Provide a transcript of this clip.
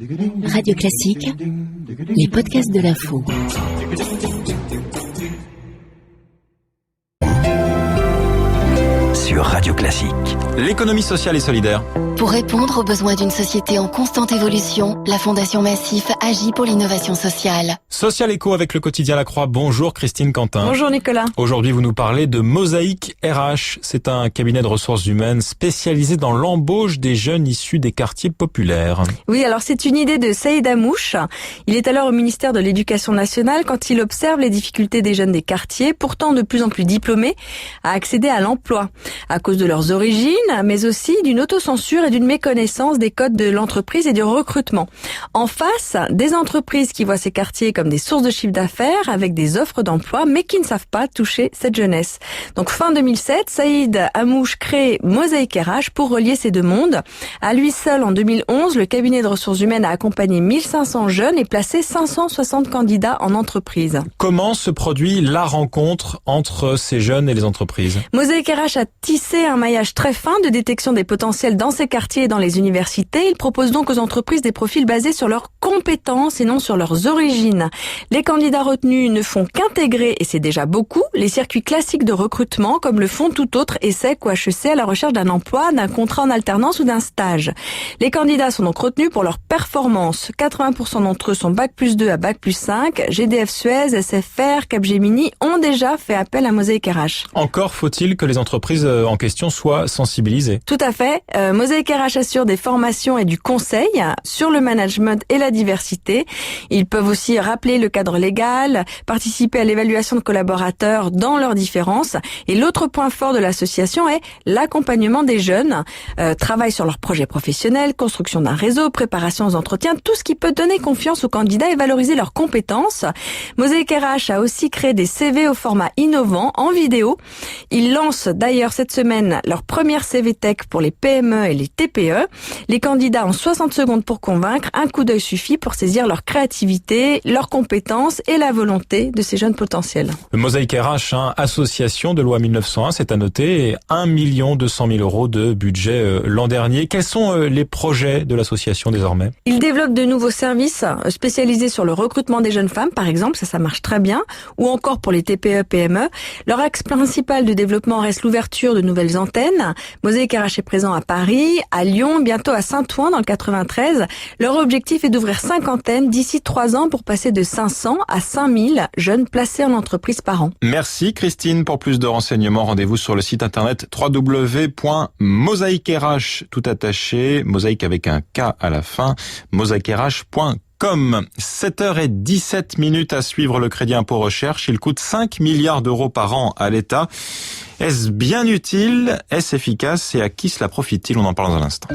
Radio Classique, les podcasts de l'info. Sur Radio Classique. L'économie sociale et solidaire. Pour répondre aux besoins d'une société en constante évolution, la Fondation Massif agit pour l'innovation sociale. Social Éco avec le quotidien La Croix. Bonjour Christine Quentin. Bonjour Nicolas. Aujourd'hui, vous nous parlez de Mosaïque RH. C'est un cabinet de ressources humaines spécialisé dans l'embauche des jeunes issus des quartiers populaires. Oui, alors c'est une idée de Saïd Amouche. Il est alors au ministère de l'Éducation nationale quand il observe les difficultés des jeunes des quartiers, pourtant de plus en plus diplômés, à accéder à l'emploi. À cause de leurs origines, mais aussi d'une autocensure et d'une méconnaissance des codes de l'entreprise et du recrutement. En face, des entreprises qui voient ces quartiers comme des sources de chiffre d'affaires avec des offres d'emploi, mais qui ne savent pas toucher cette jeunesse. Donc fin 2007, Saïd Amouche crée Mosaïque RH pour relier ces deux mondes. À lui seul, en 2011, le cabinet de ressources humaines a accompagné 1500 jeunes et placé 560 candidats en entreprise. Comment se produit la rencontre entre ces jeunes et les entreprises ? Mosaïque RH a tissé un maillage très fin de détection des potentiels dans ces quartiers et dans les universités. Il propose donc aux entreprises des profils basés sur leurs compétences et non sur leurs origines. Les candidats retenus ne font qu'intégrer, et c'est déjà beaucoup, les circuits classiques de recrutement comme le font tout autre ESSEC ou HEC à la recherche d'un emploi, d'un contrat en alternance ou d'un stage. Les candidats sont donc retenus pour leur performance. 80% d'entre eux sont Bac+2 à Bac+5. GDF Suez, SFR, Capgemini ont déjà fait appel à Mosaïque RH. Encore faut-il que les entreprises en question soient sensibilisées. Tout à fait. Mosaïque RH assure des formations et du conseil sur le management et la diversité. Ils peuvent aussi rappeler le cadre légal, participer à l'évaluation de collaborateurs dans leurs différences. Et l'autre point fort de l'association est l'accompagnement des jeunes. Travail sur leurs projets professionnels, construction d'un réseau, préparation aux entretiens, tout ce qui peut donner confiance aux candidats et valoriser leurs compétences. Mosaïque RH a aussi créé des CV au format innovant en vidéo. Ils lancent d'ailleurs cette semaine leur première CV Tech pour les PME et les TPE. Les candidats ont 60 secondes pour convaincre. Un coup d'œil suffit pour saisir leur créativité, leurs compétences et la volonté de ces jeunes potentiels. Le Mosaïque RH, association de loi 1901, c'est à noter, 1 200 000 € de budget l'an dernier. Quels sont les projets de l'association désormais ? Ils développent de nouveaux services spécialisés sur le recrutement des jeunes femmes, par exemple, ça marche très bien, ou encore pour les TPE, PME. Leur axe principal de développement reste l'ouverture de nouvelles antennes. Mosaïque RH est présent à Paris, à Lyon, bientôt à Saint-Ouen dans le 93. Leur objectif est d'ouvrir 5 antennes d'ici 3 ans pour passer de 500 à 5000 jeunes placés en entreprise par an. Merci Christine. Pour plus de renseignements, rendez-vous sur le site internet www.mosaïquerh, tout attaché, mosaïque avec un K à la fin, mosaïquerh.com. 7h17 à suivre le crédit impôt recherche. Il coûte 5 milliards d'euros par an à l'État. Est-ce bien utile? Est-ce efficace? Et à qui cela profite-t-il? On en parle dans un instant.